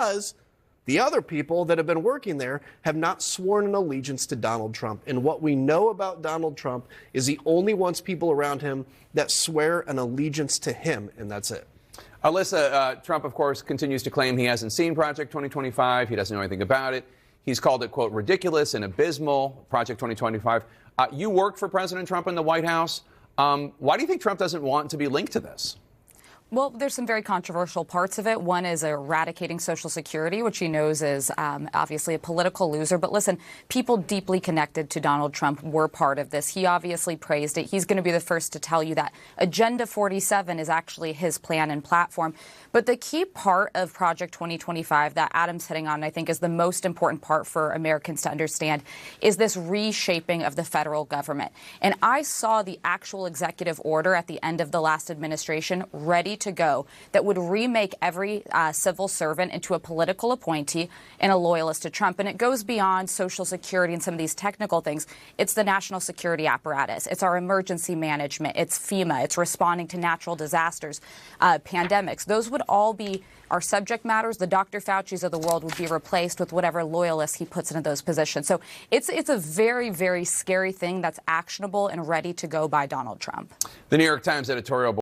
because the other people that have been working there have not sworn an allegiance to Donald Trump. And what we know about Donald Trump is he only wants people around him that swear an allegiance to him, and that's it. Alyssa, Trump, of course, continues to claim he hasn't seen Project 2025. He doesn't know anything about it. He's called it, quote, ridiculous and abysmal, Project 2025. You worked for President Trump in the White House. Why do you think Trump doesn't want to be linked to this? Well, there's some very controversial parts of it. One is eradicating Social Security, which he knows is obviously a political loser. But listen, people deeply connected to Donald Trump were part of this. He obviously praised it. He's going to be the first to tell you that Agenda 47 is actually his plan and platform. But the key part of Project 2025 that Adam's hitting on, I think, is the most important part for Americans to understand, is this reshaping of the federal government. And I saw the actual executive order at the end of the last administration ready to go that would remake every civil servant into a political appointee and a loyalist to Trump. And it goes beyond Social Security and some of these technical things. It's the national security apparatus. It's our emergency management. It's FEMA. It's responding to natural disasters, pandemics. Those would all be our subject matters. The Dr. Fauci's of the world would be replaced with whatever loyalists he puts into those positions. So it's a very, very scary thing that's actionable and ready to go by Donald Trump. The New York Times editorial board